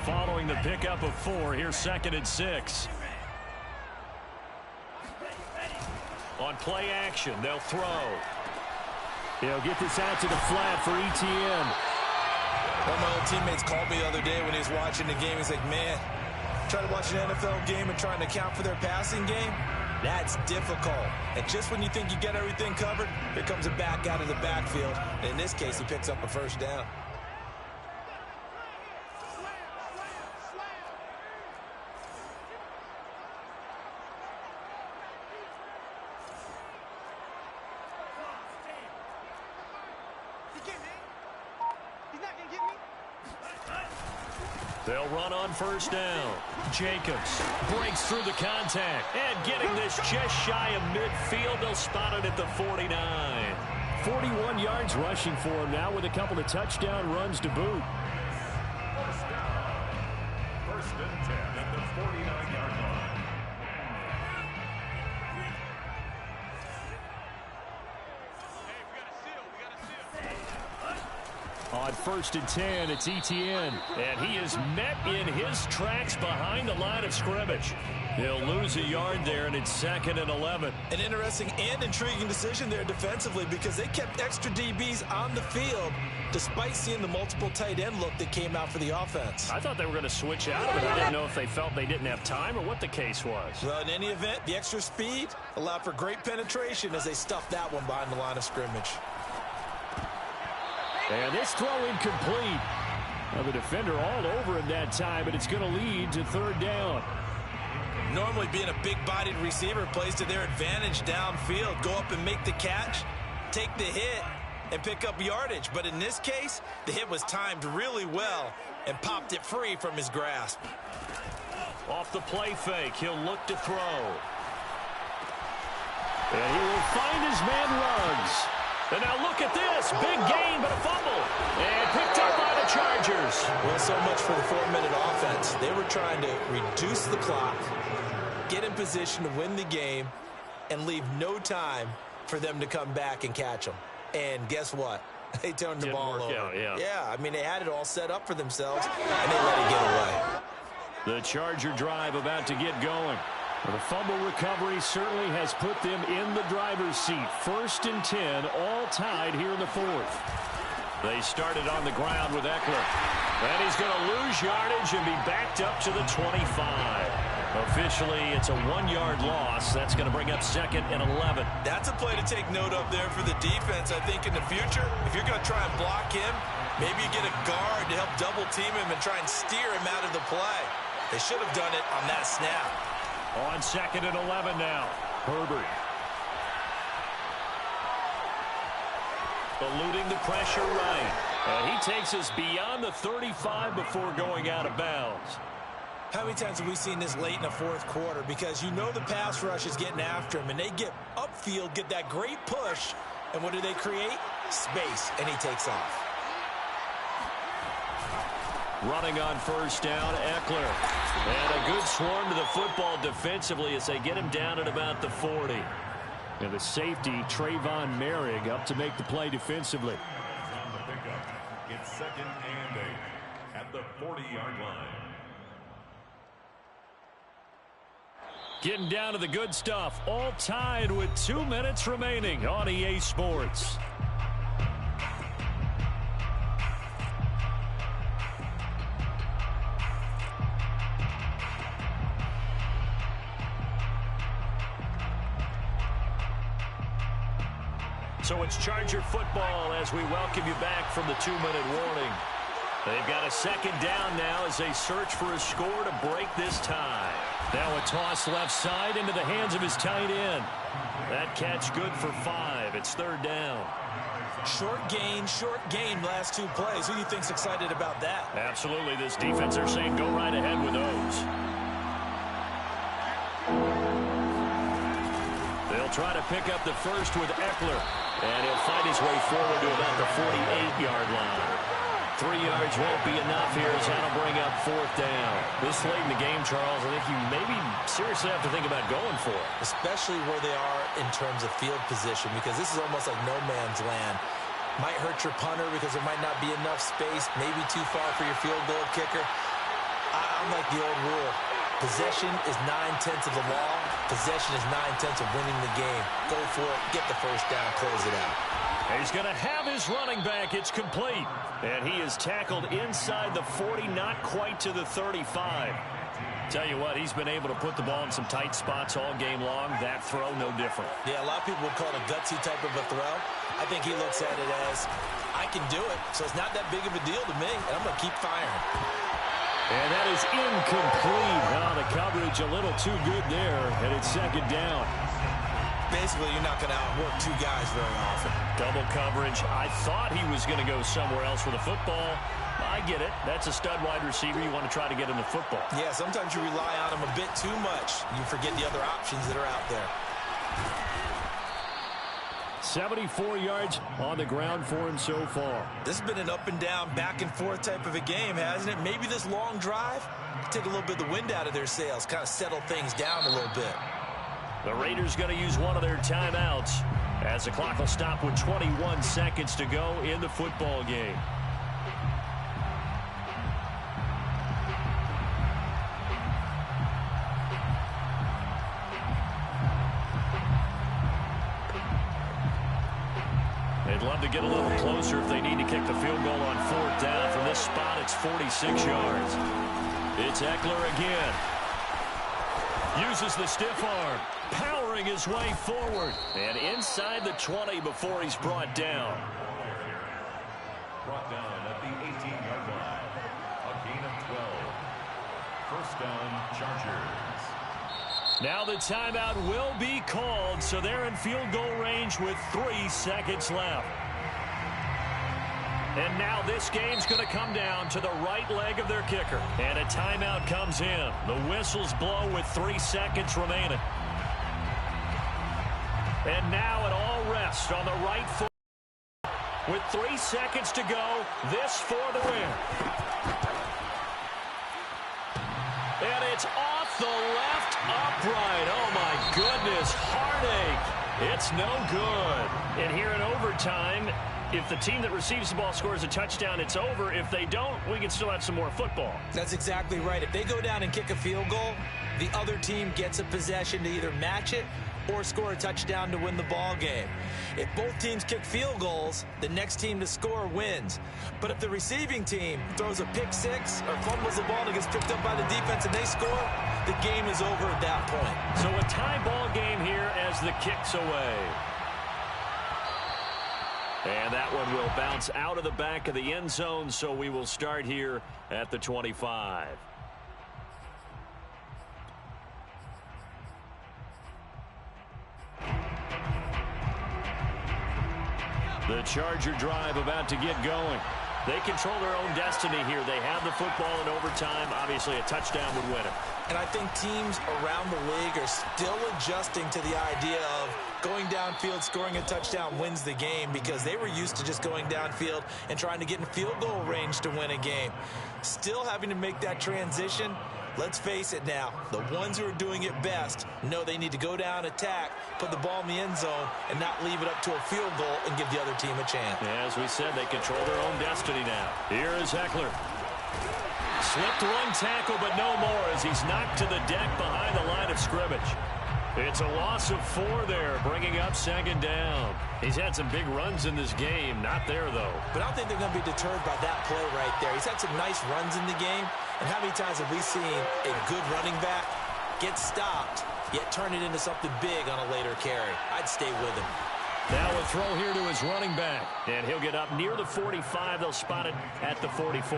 Following the pickup of 4, here's 2nd and 6. On play action, they'll throw. He'll get this out to the flat for ETN. One of my old teammates called me the other day when he was watching the game. He's like, man, trying to watch an NFL game and trying to account for their passing game, that's difficult. And just when you think you get everything covered, here comes a back out of the backfield. And in this case, he picks up a first down. They'll run on first down. Jacobs breaks through the contact. And getting this just shy of midfield. They'll spot it at the 49. 41 yards rushing for him now with a couple of touchdown runs to boot. First and 10 at the 49-yard line. On first and 10, it's Etienne. And he is met in his tracks behind the line of scrimmage. He'll lose a yard there, and it's 2nd and 11. An interesting and intriguing decision there defensively because they kept extra DBs on the field despite seeing the multiple tight end look that came out for the offense. I thought they were going to switch out of it. I didn't know if they felt they didn't have time or what the case was. Well, in any event, the extra speed allowed for great penetration as they stuffed that one behind the line of scrimmage. And this throw incomplete. Well, the defender all over him that time, but it's going to lead to 3rd down. Normally being a big-bodied receiver plays to their advantage downfield. Go up and make the catch, take the hit, and pick up yardage. But in this case, the hit was timed really well and popped it free from his grasp. Off the play fake, he'll look to throw. And he will find his man Ruggs. And now look at this. Big gain, but a fumble. And picked up by the Chargers. Well, so much for the 4-minute offense. They were trying to reduce the clock, get in position to win the game, and leave no time for them to come back and catch them. And guess what? They turned the ball over. Yeah, I mean, they had it all set up for themselves, and they let it get away. The Charger drive about to get going. The fumble recovery certainly has put them in the driver's seat. 1st and 10, all tied here in the 4th. They started on the ground with Eckler. And he's going to lose yardage and be backed up to the 25. Officially, it's a 1-yard loss. That's going to bring up 2nd and 11. That's a play to take note of there for the defense. I think in the future, if you're going to try and block him, maybe you get a guard to help double team him and try and steer him out of the play. They should have done it on that snap. On 2nd and 11 now. Herbert. Eluding the pressure right. And he takes us beyond the 35 before going out of bounds. How many times have we seen this late in the 4th quarter? Because you know the pass rush is getting after him, and they get upfield, get that great push, and what do they create? Space, and he takes off. Running on first down, Eckler. And a good swarm to the football defensively as they get him down at about the 40. And the safety, Trayvon Merrick, up to make the play defensively. On the pickup, it's 2nd and 8 at the 40-yard line. Getting down to the good stuff, all tied with 2 minutes remaining on EA Sports. So it's Charger football as we welcome you back from the 2-minute warning. They've got a 2nd down now as they search for a score to break this tie. Now a toss left side into the hands of his tight end. That catch good for 5. It's 3rd down. Short gain last 2 plays. Who do you think's excited about that? Absolutely. This defense are saying go right ahead with those. They'll try to pick up the first with Eckler. And he'll fight his way forward to about the 48-yard line. 3 yards won't be enough here as that'll bring up 4th down. This late in the game, Charles, I think you maybe seriously have to think about going for it. Especially where they are in terms of field position, because this is almost like no man's land. Might hurt your punter because there might not be enough space, maybe too far for your field goal kicker. I'm like the old rule. Possession is 9/10 of the law. Possession is 9/10 of winning the game. Go for it, get the first down, close it out. He's going to have his running back. It's complete. And he is tackled inside the 40, not quite to the 35. Tell you what, he's been able to put the ball in some tight spots all game long. That throw, no different. Yeah, a lot of people would call it a gutsy type of a throw. I think he looks at it as, I can do it, so it's not that big of a deal to me, and I'm going to keep firing. And that is incomplete. Now the coverage a little too good there, and it's 2nd down. basically you're not going to outwork two guys very often. Double coverage. I thought he was going to go somewhere else with the football. I get it. That's a stud wide receiver. You want to try to get him the football. Yeah, sometimes you rely on him a bit too much. You forget the other options that are out there. 74 yards on the ground for him so far. This has been an up and down, back and forth type of a game, hasn't it? Maybe this long drive take a little bit of the wind out of their sails, kind of settle things down a little bit. The Raiders going to use one of their timeouts as the clock will stop with 21 seconds to go in the football game. They'd love to get a little closer if they need to kick the field goal on 4th down. From this spot, it's 46 yards. It's Eckler again. Uses the stiff arm, powering his way forward. And inside the 20 before he's brought down. Brought down at the 18-yard line. A gain of 12. First down, Chargers. Now the timeout will be called, so they're in field goal range with 3 seconds left. And now this game's going to come down to the right leg of their kicker. And a timeout comes in. The whistles blow with 3 seconds remaining. And now it all rests on the right foot. With 3 seconds to go, this for the win. And it's off the left upright. Oh, my goodness. Heartache. It's no good. And here in overtime, if the team that receives the ball scores a touchdown, it's over. If they don't, we can still have some more football. That's exactly right. If they go down and kick a field goal, the other team gets a possession to either match it or score a touchdown to win the ball game. If both teams kick field goals, the next team to score wins. But if the receiving team throws a pick six or fumbles the ball and it gets picked up by the defense and they score, the game is over at that point. So a tie ball game here as the kick's away. And that one will bounce out of the back of the end zone, so we will start here at the 25. The Charger drive about to get going. They control their own destiny here. They have the football in overtime. Obviously, a touchdown would win it. And I think teams around the league are still adjusting to the idea of going downfield, scoring a touchdown wins the game, because they were used to just going downfield and trying to get in field goal range to win a game. Still having to make that transition. Let's face it now, the ones who are doing it best know they need to go down, attack, put the ball in the end zone, and not leave it up to a field goal and give the other team a chance. As we said, they control their own destiny now. Here is Eckler. Slipped one tackle, but no more as he's knocked to the deck behind the line of scrimmage. It's a loss of 4 there, bringing up 2nd down. He's had some big runs in this game. Not there, though. But I don't think they're going to be deterred by that play right there. He's had some nice runs in the game. And how many times have we seen a good running back get stopped, yet turn it into something big on a later carry? I'd stay with him. Now a throw here to his running back. And he'll get up near the 45. They'll spot it at the 44.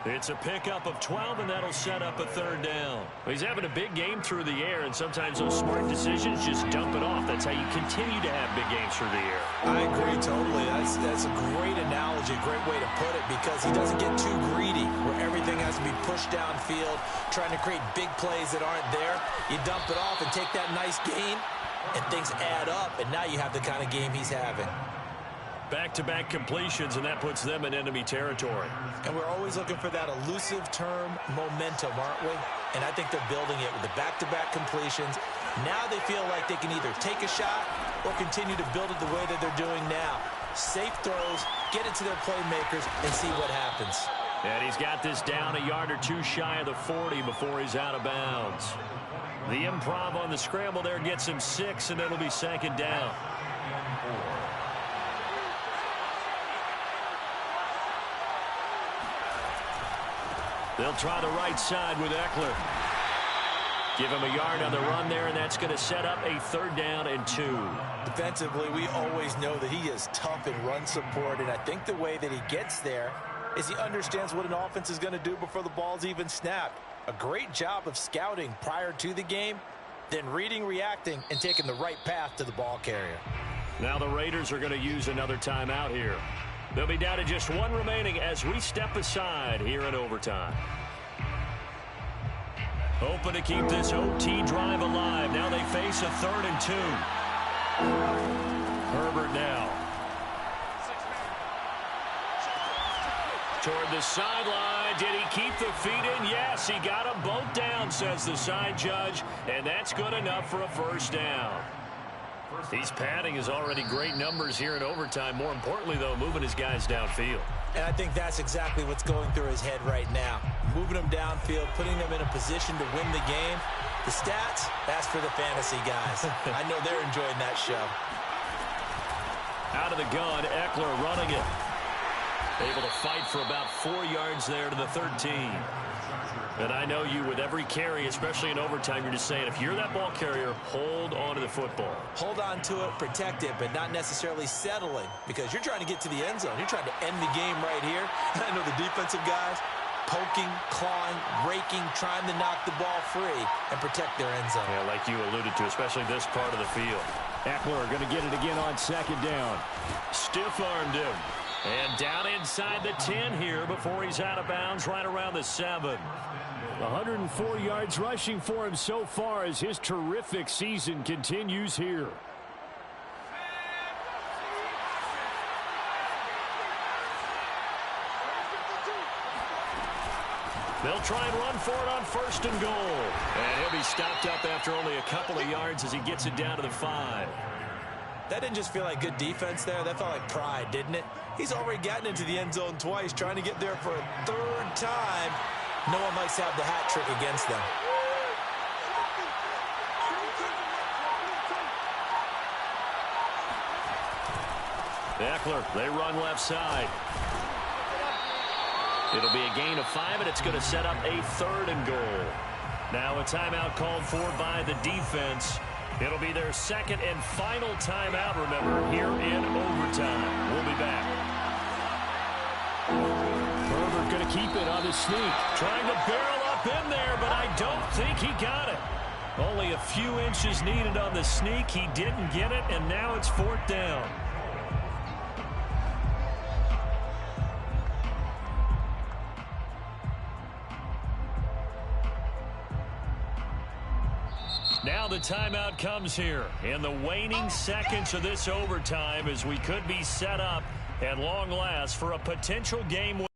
It's a pickup of 12, and that'll set up a 3rd down. He's having a big game through the air, and sometimes those smart decisions just dump it off. That's how you continue to have big games through the air. I agree totally. That's a great analogy, a great way to put it, because he doesn't get too greedy where everything has to be pushed downfield, trying to create big plays that aren't there. You dump it off and take that nice gain, and things add up, and now you have the kind of game he's having. Back-to-back completions, and that puts them in enemy territory. And we're always looking for that elusive term momentum, aren't we? And I think they're building it with the back-to-back completions. Now they feel like they can either take a shot or continue to build it the way that they're doing now. Safe throws, get it to their playmakers, and see what happens. And he's got this down a yard or two shy of the 40 before he's out of bounds. The improv on the scramble there gets him 6, and it'll be 2nd down. They'll try the right side with Eckler. Give him a yard on the run there, and that's going to set up a 3rd down and 2. Defensively, we always know that he is tough in run support, and I think the way that he gets there is he understands what an offense is going to do before the ball's even snapped. A great job of scouting prior to the game, then reading, reacting, and taking the right path to the ball carrier. Now the Raiders are going to use another timeout here. They'll be down to just one remaining as we step aside here in overtime. Hoping to keep this OT drive alive. Now they face a 3rd and 2. Herbert now. Toward the sideline. Did he keep the feet in? Yes, he got them both down, says the side judge. And that's good enough for a first down. He's padding his already great numbers here in overtime. More importantly, though, moving his guys downfield. And I think that's exactly what's going through his head right now. Moving them downfield, putting them in a position to win the game. The stats, that's for the fantasy guys. I know they're enjoying that show. Out of the gun, Eckler running it. Able to fight for about 4 yards there to the 13. And I know you, with every carry, especially in overtime, you're just saying, if you're that ball carrier, hold on to the football. Hold on to it, protect it, but not necessarily settling, because you're trying to get to the end zone. You're trying to end the game right here. And I know the defensive guys, poking, clawing, raking, trying to knock the ball free and protect their end zone. Yeah, like you alluded to, especially this part of the field. Eckler going to get it again on 2nd down. Stiff-armed him. And down inside the 10 here before he's out of bounds, right around the 7. 104 yards rushing for him so far as his terrific season continues here. They'll try and run for it on 1st and goal. And he'll be stopped up after only a couple of yards as he gets it down to the 5. That didn't just feel like good defense there. That felt like pride, didn't it? He's already gotten into the end zone twice, trying to get there for a 3rd time. No one likes to have the hat trick against them. Eckler, they run left side. It'll be a gain of 5, and it's going to set up a 3rd and goal. Now a timeout called for by the defense. It'll be their 2nd and final timeout, remember, here in overtime. We'll be back. Herbert going to keep it on the sneak. Trying to barrel up in there, but I don't think he got it. Only a few inches needed on the sneak. He didn't get it, and now it's 4th down. Now the timeout comes here in the waning seconds of this overtime as we could be set up at long last for a potential game win.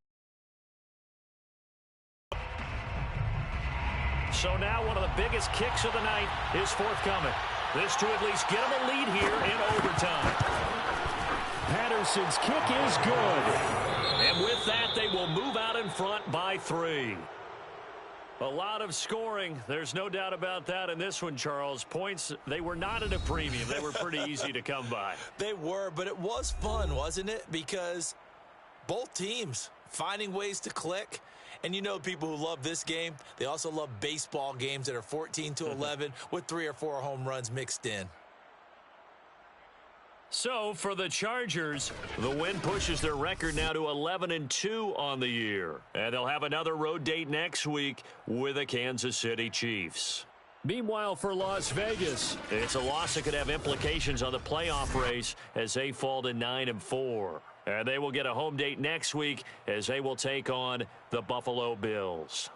So now one of the biggest kicks of the night is forthcoming. This to at least get them a lead here in overtime. Patterson's kick is good. And with that, they will move out in front by 3. A lot of scoring. There's no doubt about that in this one, Charles. Points, they were not at a premium. They were pretty easy to come by. They were, but it was fun, wasn't it? Because both teams finding ways to click. And you know people who love this game, they also love baseball games that are 14-11 with 3 or 4 home runs mixed in. So for the Chargers, the win pushes their record now to 11-2 on the year. And they'll have another road date next week with the Kansas City Chiefs. Meanwhile, for Las Vegas, it's a loss that could have implications on the playoff race as they fall to 9-4. And they will get a home date next week as they will take on the Buffalo Bills.